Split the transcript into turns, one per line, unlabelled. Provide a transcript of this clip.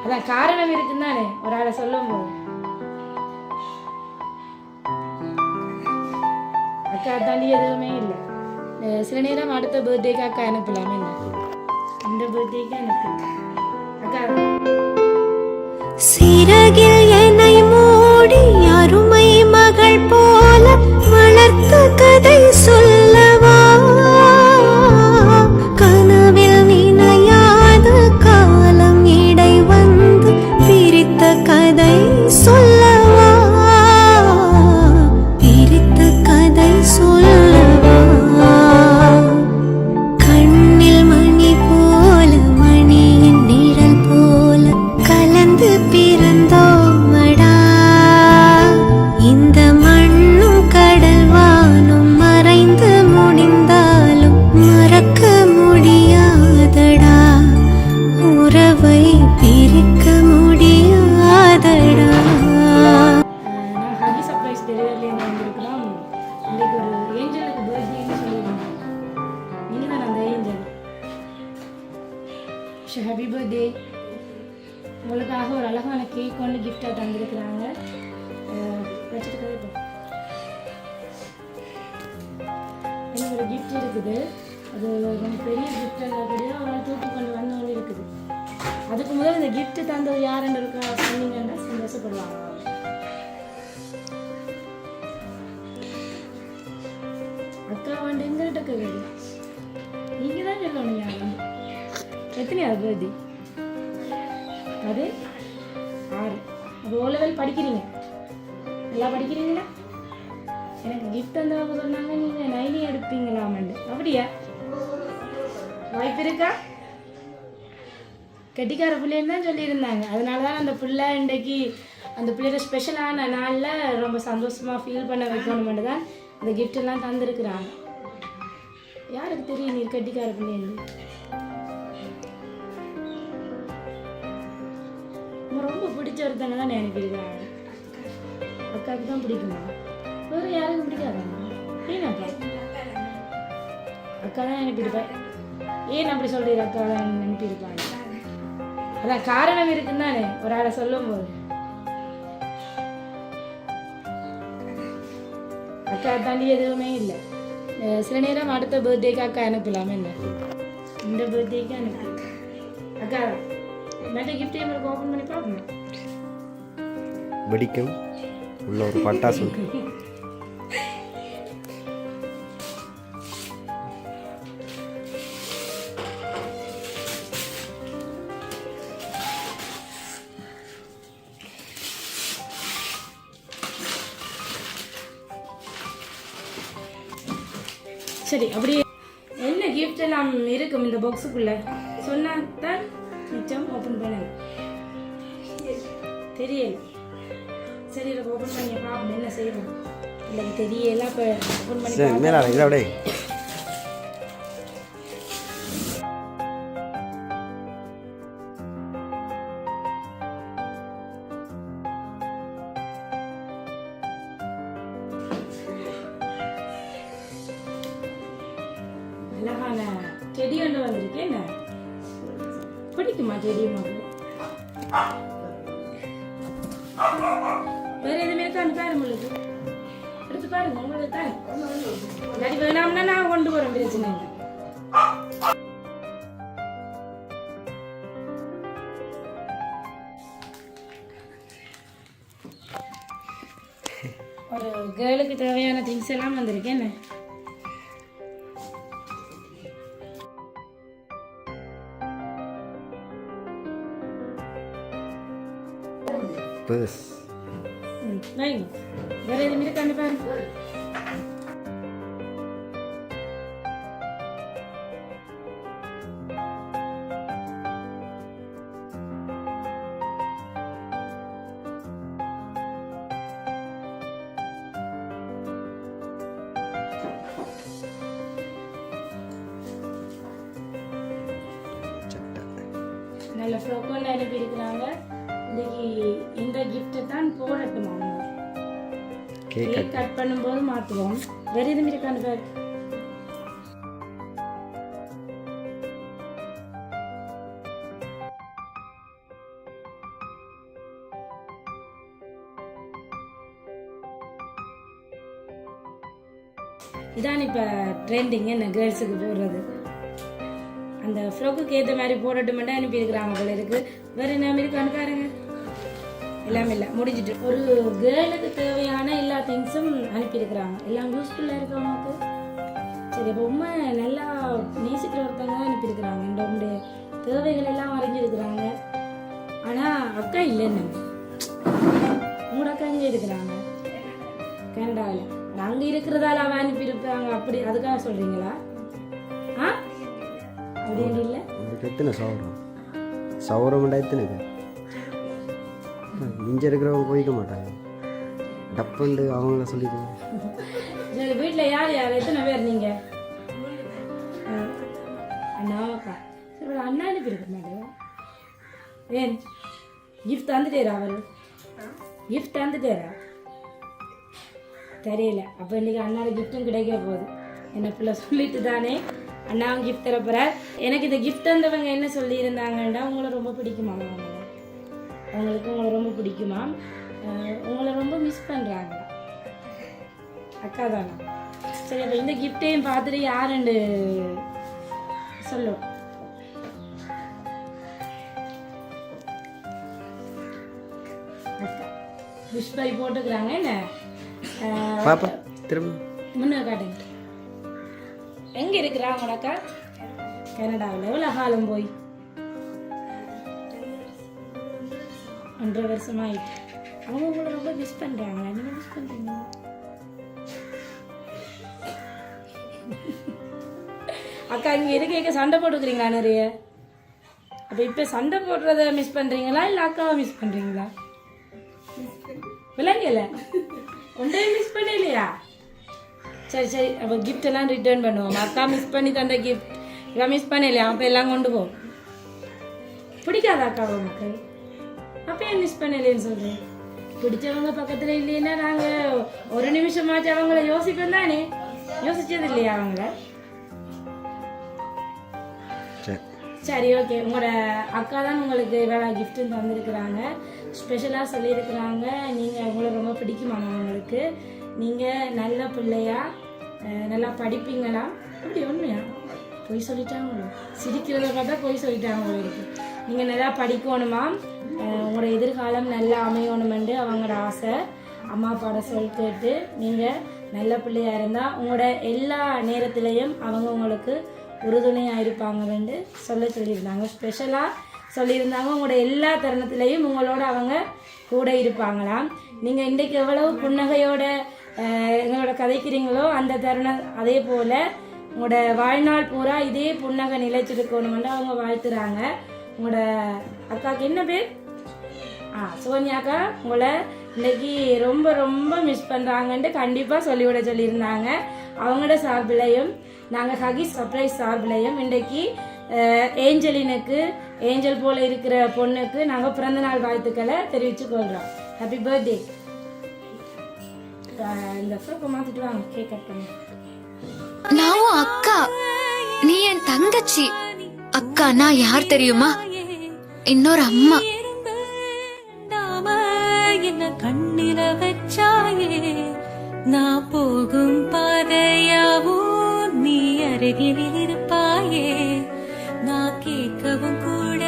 அதான் காரணம் இருக்குன்னு தானே ஒரு ஆளை சொல்லும் போது. அக்கா தாண்டி எதுவுமே இல்லை. சில நேரம் அடுத்த பர்த்டேக்கு அக்கா அனுப்பலாமே இல்லை, இந்த பர்த்டேக்கு அனுப்பு அக்கா.
சிறகில் என்னை மூடி அருமை மகள் போல வளர்த்த கதை சொல்லவா, கனவில் நினையாத காலம் இடை வந்து பிரித்த கதை சொல்லவா, பிரித்த கதை சொல்லவா. கண்ணில் மணி போல மணியின் நிழல் போல கலந்து பிறந்தோமடா, இந்த மண்ணும் கடல் வானும் மறைந்து முடிந்தாலும் மறக்க முடியாதடா, உறவை பிரிக்க முடியாதடா.
நான் ஹாப்பி சர்ப்ரைஸ் டெலிவரியில் வந்திருக்கிறோம். இன்றைக்கு ஒரு ஏஞ்சலுக்கு பர்த்டேன்னு சொல்லியிருந்தேன். நீங்கள் தான் அந்த ஏஞ்சல். Happy birthday. உங்களுக்காக ஒரு அழகான கேக் ஒன்று கிஃப்டாக தந்திருக்கிறாங்க. வச்சுட்டு இப்போ எனக்கு ஒரு கிஃப்ட் இருக்குது. அது ரொம்ப பெரிய கிஃப்ட் அப்படியே ஒரு தூக்கி கொண்டு வந்தவங்க இருக்குது. அதுக்கு முதல் இந்த கிஃப்ட் தந்தது யாருன்னு இருக்கா சொன்னீங்கன்னா சந்தோஷப்படுவாங்க. அக்கா வந்து எங்கள்கிட்ட கேட்குது, நீங்கள் தான் சொல்லணும் யாரு. எத்தனையாவது பர்த்டே? அது 6. அப்போ ஓ லெவல் படிக்கிறீங்க, நல்லா படிக்கிறீங்களா? எனக்கு கிஃப்ட் வந்தவங்க சொன்னாங்க நீங்கள் 9 எடுப்பீங்களாமண்டு. அப்படியா? வாய்ப்பு இருக்கா? கெட்டிக்கார பிள்ளைன்னு தான் சொல்லியிருந்தாங்க. அதனால தான் அந்த பிள்ளை இன்றைக்கு அந்த பிள்ளையோட ஸ்பெஷலான நாளில் ரொம்ப சந்தோஷமாக ஃபீல் பண்ண வைக்கணுமெண்டு தான் இந்த கிஃப்டெல்லாம் தந்துருக்குறாங்க. யாருக்கு தெரியும் நீர் கெட்டிக்கார பிள்ளைன்னு? ரொம்ப பிடிச்ச ஒருத்தங்க தான் அனுப்பியிருக்காங்க. அக்காவுக்கு தான் பிடிக்குமா? வேறு யாருக்கும் பிடிக்காதாங்க? ஏன்னாப்பா அக்கா தான் அனுப்பியிருப்பேன். ஏன் அப்படி சொல்கிறீங்க? அக்கா தான் அனுப்பியிருப்பாங்க. அதான் காரணம் இருக்குன்னு தானே ஒரு ஆளை சொல்லும் போது. அக்கா தாண்டி எதுவுமே இல்லை. சில நேரம் அடுத்த பர்த்டேக்கு அக்கா அனுப்பலாமே இல்லை, இந்த பர்த்டேக்கு அனுப்பி அக்கா மற்ற கிஃப்ட் எங்களுக்கு ஓப்பன் பண்ணி பார்க்கணும்.
வெடிக்கும் உள்ள ஒரு பட்டாசு.
சரி, அப்படியே என்ன கிஃப்ட் எல்லாம் இருக்கும் இந்த பாக்ஸுக்குள்ள சொன்னா தான் மிச்சம் ஓப்பன் பண்ண தெரியல. சரி, இதை ஓப்பன் பண்ணி பார்ப்போம் என்ன செய்வோம். இல்லை தெரியல, இப்போ ஓப்பன் பண்ணி
மேலே இதை விட
அழகான செடி ஒன்று வந்திருக்கேன். என்ன பிடிக்குமா செடி? வேற எதுவுமே இருக்கான்னு பாருங்க, உங்களுக்கு எடுத்து பாருங்க. உங்களுக்கு தான் இல்லாட்டி வேணாம்னா நான் கொண்டு போறேன், பிரச்சனை இல்லை. ஒரு கேர்ளுக்கு தேவையான திங்ஸ் எல்லாம் வந்திருக்கேன். என்ன
பர்ஸ்
வேற எதுவுமே இருக்கான்னு பாருங்க. நல்ல ஃப்ரோக்கோன்னு அனுப்பி இருக்கிறாங்க. இன்னைக்கு இந்த கிஃப்ட்டை தான் போடட்டும். அவங்க கேக் கட் பண்ணும்போது மாற்றுவோம். வேறு எதுவும் இருக்கான்னு பாரு. இதான் இப்போ ட்ரெண்டிங் என்ன கேர்ள்ஸுக்கு போடுறது. அந்த ஃப்ராக்குக்கு ஏற்ற மாதிரி போடட்டுமெண்டா அனுப்பியிருக்கிறாங்க போல இருக்கு. வேறு என்ன இருக்கான்னு பாருங்க. எல்லாமே இல்லை முடிஞ்சிட்டு. ஒரு கேர்ளுக்கு தேவையான எல்லா திங்ஸும் அனுப்பியிருக்கிறாங்க. எல்லாம் யூஸ்ஃபுல்லாக இருக்கு அவங்களுக்கு. சரி, அப்போ உண்மை நல்லா நேசிக்கிற ஒருத்தவங்க தான் அனுப்பியிருக்கிறாங்க. இந்த தேவைகள் எல்லாம் வரைஞ்சிருக்கிறாங்க. ஆனால் அக்கா இல்லைன்னு, உங்களோட அக்கா இங்கே இருக்கிறாங்க கனடாவில். அங்கே இருக்கிறதால அவன் அனுப்பியிருப்பாங்க. அப்படி அதுக்காக சொல்கிறீங்களா? ஆ அப்படின்னு இல்லை.
எத்தனை சௌரம் சௌரம் எத்தனை இங்கே இருக்கிறவங்க போய்க்க மாட்டாங்க. டப்புண்டு அவங்கள சொல்லிக்குவோம்.
சரி, வீட்டில் யார் யார் எத்தனை பேர் நீங்கள்? அண்ணாக்கா. சரி, அண்ணா அனுப்பியிருக்க மாட்டேன். ஏன் கிஃப்ட் தந்துட்டேரா? அவர் கிஃப்ட் தந்துட்டேரா? தெரியல. அப்போ இன்றைக்கி அண்ணாவோட கிஃப்ட்டும் கிடைக்க போகுது. என்ன பிள்ளை சொல்லிட்டு தானே அண்ணாவும் கிஃப்ட் தரப்போகிறார். எனக்கு இந்த கிஃப்ட் தந்தவங்க என்ன சொல்லியிருந்தாங்கன்னா, உங்களை ரொம்ப பிடிக்குமா அவங்களுக்கு, உங்களை ரொம்ப பிடிக்குமா, உங்களை ரொம்ப மிஸ் பண்ணுறாங்க அக்கா தானா? சரி, அப்போ இந்த கிஃப்டையும் பார்த்துட்டு யாருண்டு சொல்லும். அக்கா விஷ் பை போட்டுக்கிறாங்க. என்ன
பாப்பா திரும்ப
முன்ன காட்டுங்க. எங்கே இருக்கிறா உங்களோட அக்கா? கனடாவில். எவ்வளோ காலம் போய்? 1.5 வருஷமாயிட்டு. அவங்க உங்களை ரொம்ப மிஸ் பண்ணுறாங்களா? நீங்கள் மிஸ் பண்ணுறீங்களா? அக்கா இங்கே இருக்க சண்டை போட்டுக்கிறீங்களா நிறைய? அப்போ இப்போ சண்டை போடுறத மிஸ் பண்ணுறீங்களா இல்லை அக்காவை மிஸ் பண்ணுறீங்களா? விளங்கல ஒன்றே மிஸ் பண்ணலையா? சரி சரி, அப்போ கிஃப்ட் எல்லாம் ரிட்டர்ன் பண்ணுவோம். அக்கா மிஸ் பண்ணி தந்த கிஃப்ட் இவன் மிஸ் பண்ணலையா? அப்போ எல்லாம் கொண்டு போவோம். பிடிக்காத அக்காவை மக்கள்? அப்போ ஏன் மிஸ் பண்ணலேன்னு சொல்கிறேன். பிடிச்சவங்க பக்கத்தில் இல்லைன்னா நாங்கள் ஒரு நிமிஷமாச்சு அவங்கள யோசிப்போம் தானே. யோசிச்சது இல்லையா அவங்கள? சரி, ஓகே. உங்களோட அக்கா தான் உங்களுக்கு வேலை கிஃப்ட்டு தந்துருக்குறாங்க. ஸ்பெஷலாக சொல்லியிருக்கிறாங்க. நீங்கள் உங்களை ரொம்ப பிடிக்குமாமா உங்களுக்கு. நீங்கள் நல்ல பிள்ளையா, நல்லா படிப்பீங்களா? அப்படி உண்மையா? பொய் சொல்லிட்டாங்களோ? சிரிக்கிறத பார்த்தா பொய் சொல்லிட்டாங்க உங்களுக்கு. நீங்கள் நல்லா படிக்கணுமா, உங்களோட எதிர்காலம் நல்லா அமையணுமென்று அவங்களோட ஆசை. அம்மா அப்பாவோட சொல் கேட்டு நீங்கள் நல்ல பிள்ளையாக இருந்தால் உங்களோட எல்லா நேரத்துலேயும் அவங்க உங்களுக்கு உறுதுணையாக இருப்பாங்கன்னு சொல்லியிருந்தாங்க. ஸ்பெஷலாக சொல்லியிருந்தாங்க. உங்களோட எல்லா தருணத்துலேயும் உங்களோட அவங்க கூட இருப்பாங்களாம். நீங்கள் இன்றைக்கு எவ்வளவு புன்னகையோட எங்களோட கதைக்கிறீங்களோ அந்த தருணம் அதே போல் உங்களோட வாழ்நாள் பூரா இதே புன்னகை நிலைச்சிருக்கணும்னு அவங்க வாழ்த்துறாங்க. உங்களோட அக்காவுக்கு என்ன பேர்? சோனியாக்கா உங்களை இன்னைக்கு ரொம்ப ரொம்ப மிஸ் பண்ணுறாங்கன்ட்டு கண்டிப்பாக சொல்லிவிட சொல்லியிருந்தாங்க. அவங்களோட சார்பிலையும் நாங்கள் ஹகிஸ் சர்ப்ரைஸ் சார்பிலையும் இன்றைக்கு ஏஞ்சலினுக்கு, ஏஞ்சல் போல இருக்கிற பொண்ணுக்கு நாங்கள் பிறந்தநாள் வாழ்த்துக்களை தெரிவித்து கொள்கிறோம். Happy birthday. இந்த ஃப்ரோக்கை மாற்றிட்டு வாங்க, கேக் கட் பண்ணி.
நான் அக்கா, நீ என் தங்கச்சி. அக்கானா யார் தெரியுமா? இன்னொரு அம்மா.
என்ன கண்ணில வச்சாயே, நான் போகும் பாதையாவும் நீ அருகில் இருப்பாயே, நான் கேட்கவும் கூட